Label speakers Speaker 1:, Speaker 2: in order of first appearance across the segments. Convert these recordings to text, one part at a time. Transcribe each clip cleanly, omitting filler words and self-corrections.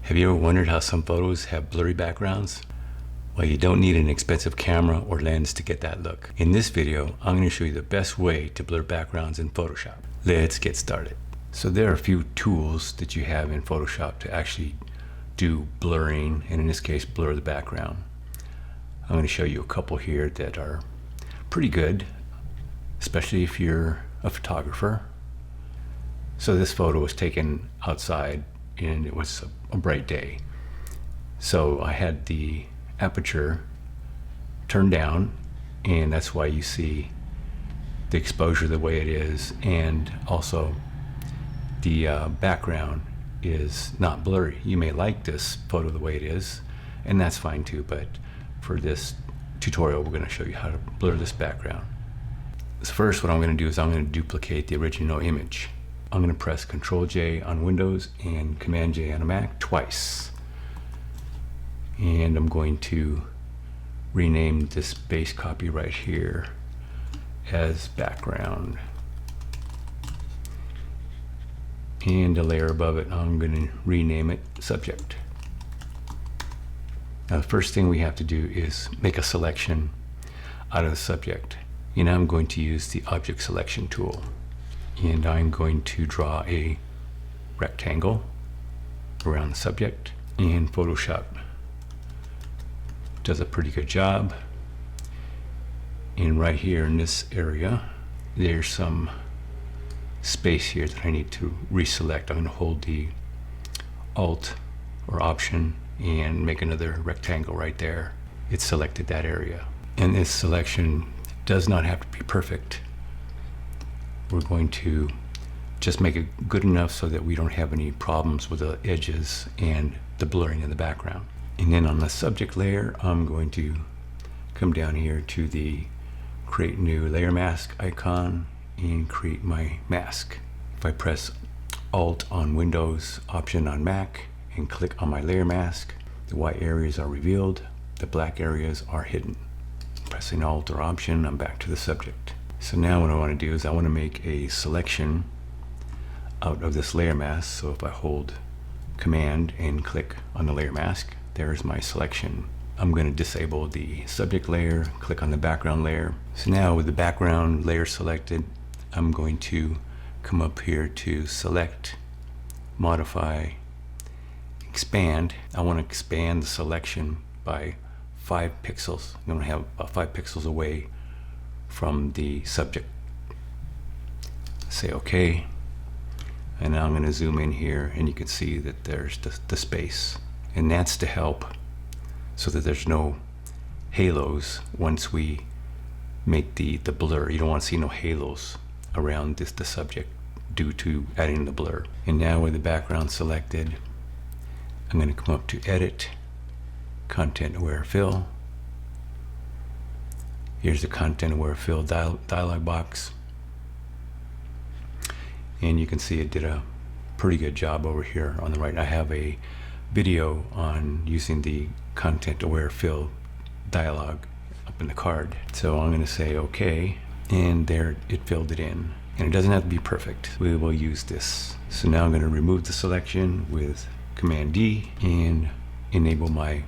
Speaker 1: Have you ever wondered how some photos have blurry backgrounds? Well, you don't need an expensive camera or lens to get that look. In this video, I'm going to show you the best way to blur backgrounds in Photoshop. Let's get started. So there are a few tools that you have in Photoshop to actually do blurring, and in this case, blur the background. I'm going to show you a couple here that are pretty good, especially if you're a photographer. So this photo was taken outside and it was a bright day. So I had the aperture turned down, and that's why you see the exposure the way it is, and also the background is not blurry. You may like this photo the way it is, and that's fine too, but for this tutorial we're going to show you how to blur this background. So first what I'm going to do is I'm going to duplicate the original image. I'm going to press Ctrl J on Windows and Command J on a Mac twice. And I'm going to rename this base copy right here as background. And the layer above it, I'm going to rename it subject. Now the first thing we have to do is make a selection out of the subject. And I'm going to use the object selection tool. And I'm going to draw a rectangle around the subject, and Photoshop does a pretty good job. And right here in this area, there's some space here that I need to reselect. I'm going to hold the Alt or Option and make another rectangle right there. It selected that area. And this selection does not have to be perfect. We're going to just make it good enough so that we don't have any problems with the edges and the blurring in the background. And then on the subject layer, I'm going to come down here to the create new layer mask icon and create my mask. If I press Alt on Windows, Option on Mac, and click on my layer mask, the white areas are revealed, the black areas are hidden. Pressing Alt or Option, I'm back to the subject. So now what I want to do is I want to make a selection out of this layer mask. So if I hold Command and click on the layer mask, there's my selection. I'm going to disable the subject layer, click on the background layer. So now with the background layer selected, I'm going to come up here to select, modify, expand. I want to expand the selection by 5 pixels. I'm going to have about 5 pixels away from the subject. Say OK, and now I'm going to zoom in here, and you can see that there's the space, and that's to help so that there's no halos once we make the blur. You don't want to see no halos around the subject due to adding the blur. And now with the background selected, I'm going to come up to Edit, Content Aware Fill. Here's the Content Aware Fill dialog box. And you can see it did a pretty good job over here on the right. I have a video on using the Content Aware Fill dialog up in the card. So I'm going to say OK, and there it filled it in. And it doesn't have to be perfect. We will use this. So now I'm going to remove the selection with Command D and enable my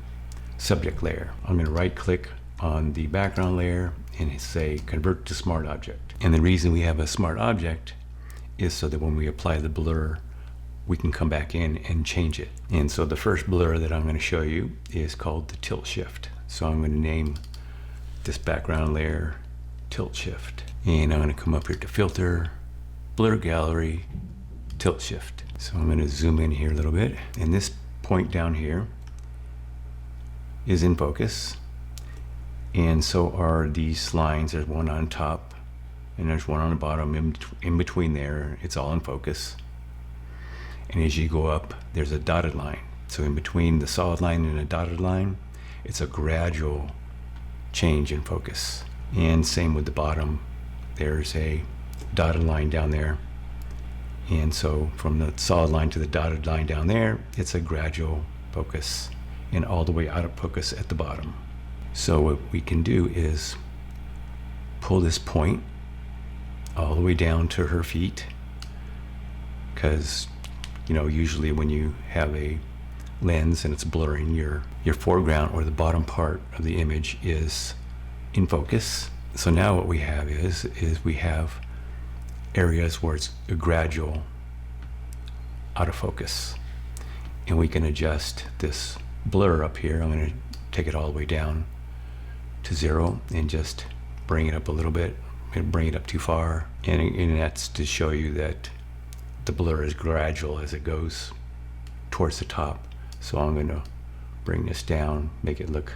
Speaker 1: subject layer. I'm going to right click on the background layer and say convert to smart object. And the reason we have a smart object is so that when we apply the blur, we can come back in and change it. And so the first blur that I'm going to show you is called the tilt shift. So I'm going to name this background layer tilt shift. And I'm going to come up here to filter, blur gallery, tilt shift. So I'm going to zoom in here a little bit, and this point down here is in focus. And so are these lines. There's one on top and there's one on the bottom. In between there, it's all in focus. And as you go up, there's a dotted line. So in between the solid line and the dotted line, it's a gradual change in focus. And same with the bottom. There's a dotted line down there. And so from the solid line to the dotted line down there, it's a gradual focus, and all the way out of focus at the bottom. So what we can do is pull this point all the way down to her feet, because usually when you have a lens and it's blurring your foreground, or the bottom part of the image is in focus. So now what we have is we have areas where it's a gradual out of focus, and we can adjust this blur up here. I'm going to take it all the way down to 0 and just bring it up a little bit. I'm going to bring it up too far, and that's to show you that the blur is gradual as it goes towards the top. So I'm going to bring this down, make it look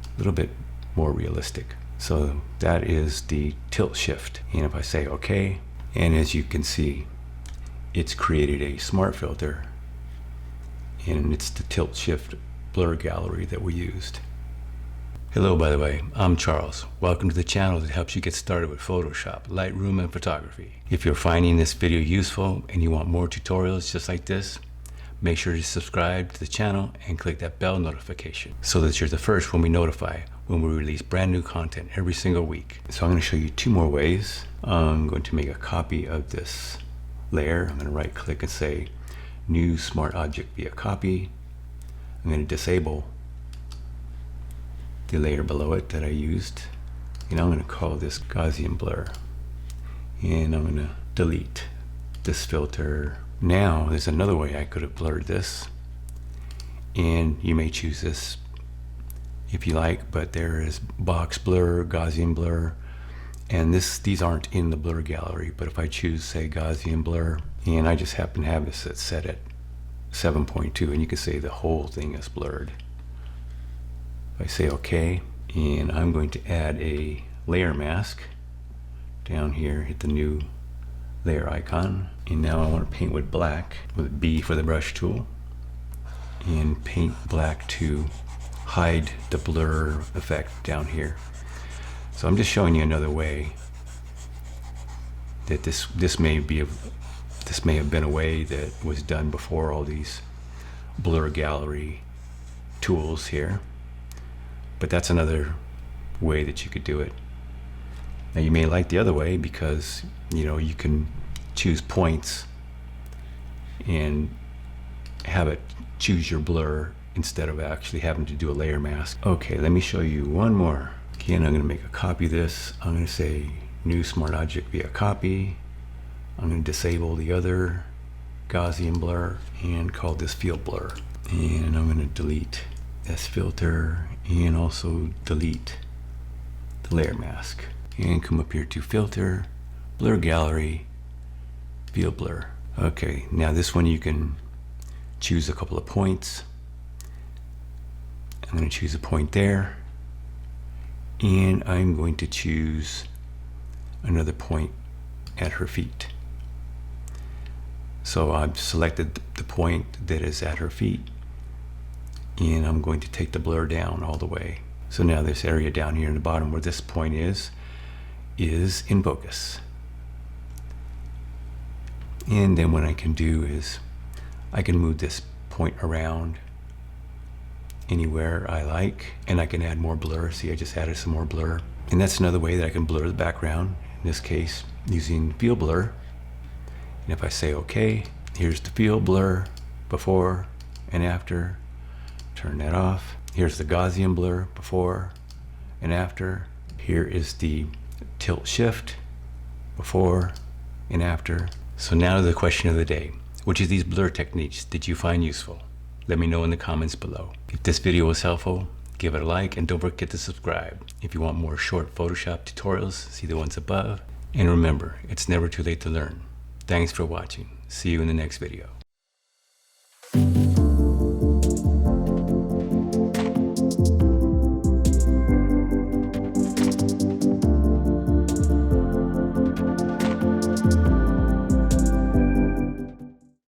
Speaker 1: a little bit more realistic. So that is the tilt shift. And if I say OK, and as you can see, it's created a smart filter, and it's the tilt shift blur gallery that we used. Hello, by the way, I'm Charles. Welcome to the channel that helps you get started with Photoshop, Lightroom, and photography. If you're finding this video useful and you want more tutorials just like this, make sure to subscribe to the channel and click that bell notification so that you're the first when we notify when we release brand new content every single week. So I'm going to show you 2 more ways. I'm going to make a copy of this layer. I'm going to right click and say New Smart Object via Copy. I'm going to disable the layer below it that I used, and I'm going to call this Gaussian blur, and I'm going to delete this filter. Now there's another way I could have blurred this, and you may choose this if you like, but there is box blur, Gaussian blur, and these aren't in the blur gallery. But if I choose, say, Gaussian blur, and I just happen to have this set at 7.2, and you can say the whole thing is blurred. If I say OK, and I'm going to add a layer mask down here, hit the new layer icon, and now I want to paint with black, with B for the brush tool, and paint black to hide the blur effect down here. So I'm just showing you another way that this may have been a way that was done before all these blur gallery tools here, but that's another way that you could do it. Now you may like the other way because you can choose points and have it choose your blur instead of actually having to do a layer mask. Okay, let me show you one more. Again, I'm going to make a copy of this. I'm going to say New Smart Object via Copy. I'm going to disable the other Gaussian blur and call this Field Blur. And I'm going to delete this filter and also delete the layer mask. And come up here to Filter, Blur Gallery, Field Blur. Okay, now this one you can choose a couple of points. I'm going to choose a point there, and I'm going to choose another point at her feet. So I've selected the point that is at her feet, and I'm going to take the blur down all the way. So now this area down here in the bottom where this point is in focus. And then what I can do is I can move this point around anywhere I like, and I can add more blur. See, I just added some more blur, and that's another way that I can blur the background, in this case using Field Blur. And if I say OK, here's the Field Blur before and after. Turn that off. Here's the Gaussian blur before and after. Here is the tilt shift before and after. So now to the question of the day. Which of these blur techniques did you find useful? Let me know in the comments below. If this video was helpful, give it a like, and don't forget to subscribe. If you want more short Photoshop tutorials, see the ones above. And remember, it's never too late to learn. Thanks for watching. See you in the next video.